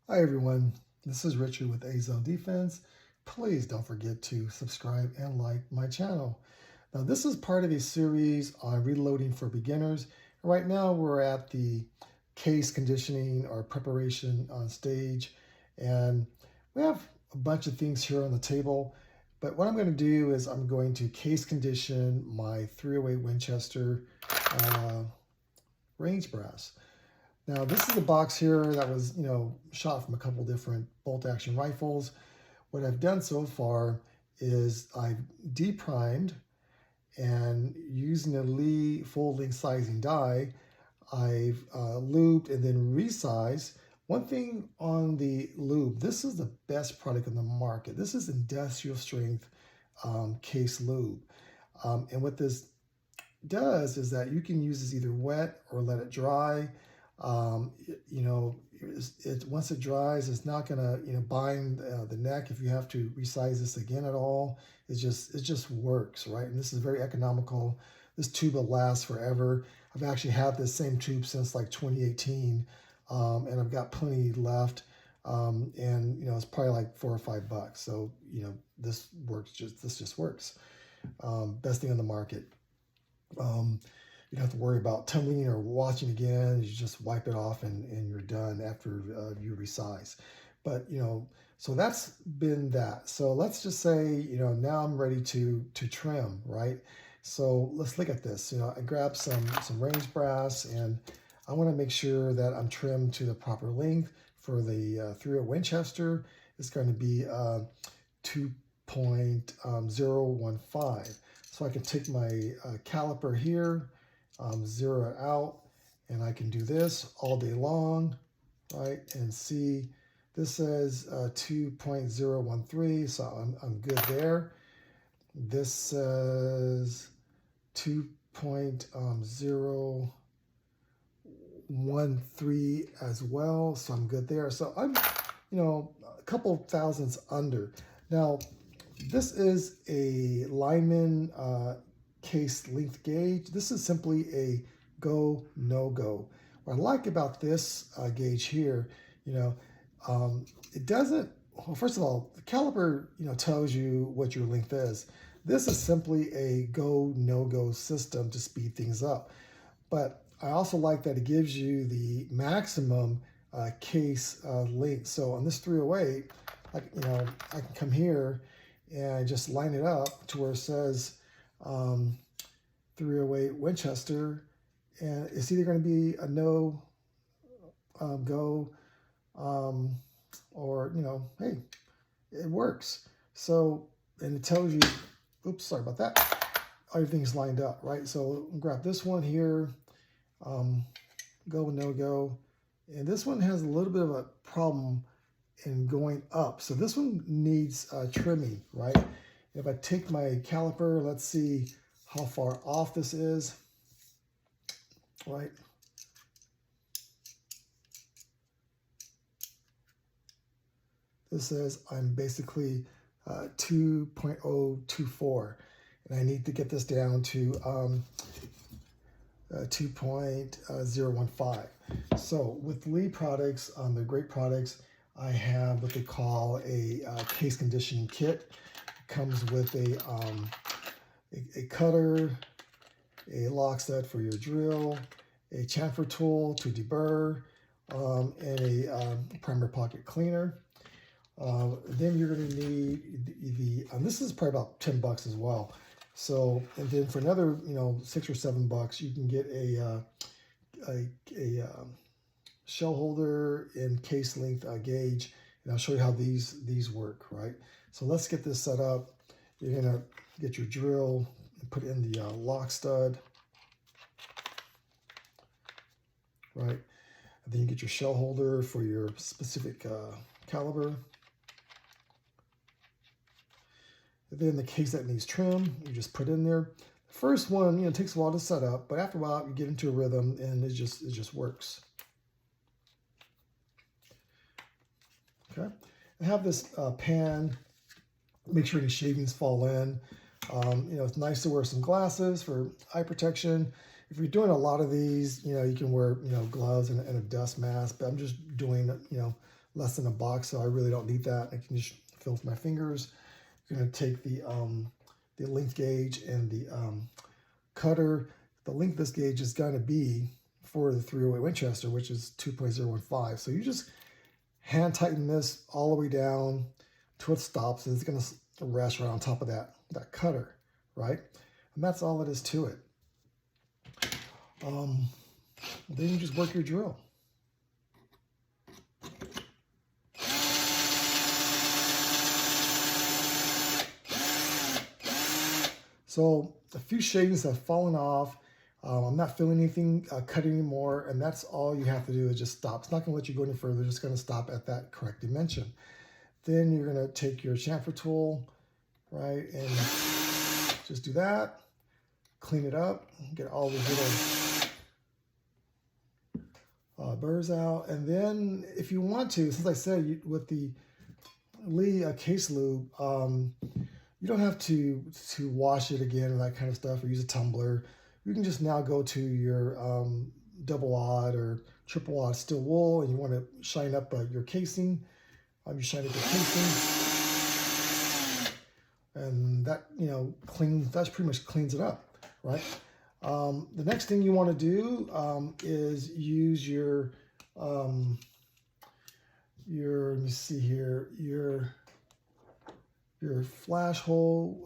Hi everyone, this is Richard with A-Zone Defense. Please don't forget to subscribe and like my channel. Now this is part of a series on reloading for beginners. Right now we're at the case conditioning or preparation on stage, and we have a bunch of things here on the table. But what I'm going to do is I'm going to case condition my 308 Winchester range brass. Now this is a box here that was, shot from a couple different bolt action rifles. What I've done so far is I've deprimed, and using a Lee full length sizing die, I've lubed and then resized. One thing on the lube, this is the best product on the market. This is industrial strength case lube. And what this does is that you can use this either wet or let it dry. Once it dries, it's not gonna bind the neck if you have to resize this again at all. It just works, right? And this is very economical. This tube will last forever. I've actually had this same tube since like 2018, and I've got plenty left. And it's probably like $4 or $5. So this works. This just works. Best thing on the market. You don't have to worry about tumbling or washing again. You just wipe it off and you're done after you resize. But so that's been that. So let's just say now I'm ready to trim, right? So let's look at this. I grabbed some range brass, and I want to make sure that I'm trimmed to the proper length. For the 308 Winchester, it's going to be 2.015. So I can take my caliper here, zero it out, and I can do this all day long, right? And see, this says 2.013, so I'm good there. This says 2.013 as well, so I'm good there. So I'm, a couple thousandths under. Now, this is a Lyman case length gauge. This is simply a go, no go. What I like about this gauge here, it doesn't, well, first of all, the caliper, tells you what your length is. This is simply a go, no go system to speed things up. But I also like that it gives you the maximum case length. So on this 308, I can come here and just line it up to where it says 308 Winchester, and it's either going to be a no go, or hey, it works. So, and it tells you, oops, sorry about that, everything's lined up, right? So grab this one here, go, no go, and this one has a little bit of a problem in going up. So this one needs trimming, right? If I take my caliper, let's see how far off this is, right? This says I'm basically 2.024, and I need to get this down to 2.015. So with Lee products, they're great products. I have what they call a case conditioning kit. It comes with a cutter, a lock stud for your drill, a chamfer tool to deburr, and a primer pocket cleaner. Then you're going to need this is probably about $10 as well. So, and then for another, $6 or $7, you can get a shell holder and case length gauge, and I'll show you how these work, right? So let's get this set up. You're gonna get your drill and put in the lock stud, right? And then you get your shell holder for your specific caliber. And then the case that needs trim, you just put in there. The first one, it takes a while to set up, but after a while you get into a rhythm and it just works. Okay, I have this pan. Make sure any shavings fall in. It's nice to wear some glasses for eye protection. If you're doing a lot of these, you can wear gloves and a dust mask. But I'm just doing less than a box, so I really don't need that. I can just feel with my fingers. I'm going to take the length gauge and the cutter. The length of this gauge is going to be for the 308 Winchester, which is 2.015. So you just hand tighten this all the way down to it stops, and it's going to rest right on top of that cutter, right? And that's all it is to it. Then you just work your drill. So a few shavings have fallen off. I'm not feeling anything cut anymore, and that's all you have to do is just stop. It's not going to let you go any further. It's just going to stop at that correct dimension. Then you're going to take your chamfer tool, right, and just do that. Clean it up, get all the little burrs out, and then if you want to, since I said with the Lee case lube, you don't have to wash it again and that kind of stuff, or use a tumbler. You can just now go to your double aught or triple aught steel wool, and you want to shine up your casing. You shine up your casing, and that that pretty much cleans it up, right? The next thing you want to do is use your let me see here, your flash hole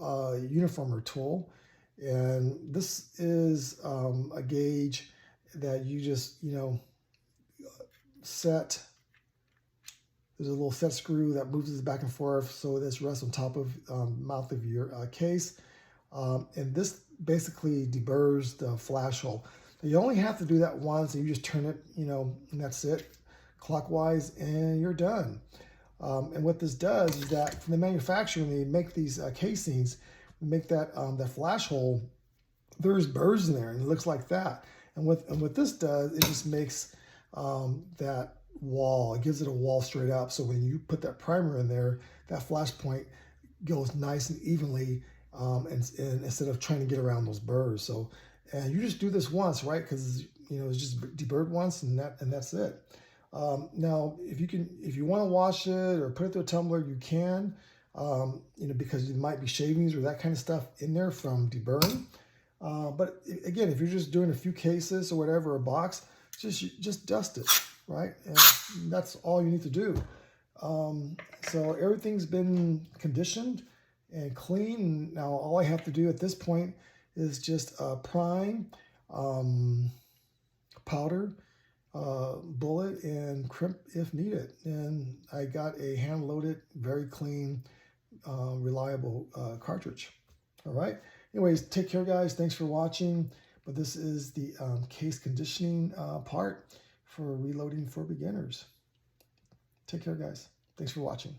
uniformer tool. And this is a gauge that you just, set. There's a little set screw that moves this back and forth, so this rests on top of mouth of your case. And this basically deburrs the flash hole. Now, you only have to do that once, and you just turn it, and that's it, clockwise, and you're done. And what this does is that from the manufacturer, when they make these casings, make that flash hole, there's burrs in there, and it looks like that. And what this does, it just makes that wall, it gives it a wall straight up. So when you put that primer in there, that flash point goes nice and evenly, and instead of trying to get around those burrs. So, and you just do this once, right? Because it's just deburred once, and that's it. Now, if you want to wash it or put it through a tumbler, you can. Because there might be shavings or that kind of stuff in there from deburring. But again, if you're just doing a few cases or whatever, a box, just dust it, right? And that's all you need to do. So everything's been conditioned and clean. Now all I have to do at this point is just prime, powder, bullet, and crimp if needed. And I got a hand-loaded, very clean, reliable cartridge. All right. Anyways, take care, guys. Thanks for watching. But this is the case conditioning part for reloading for beginners. Take care, guys. Thanks for watching.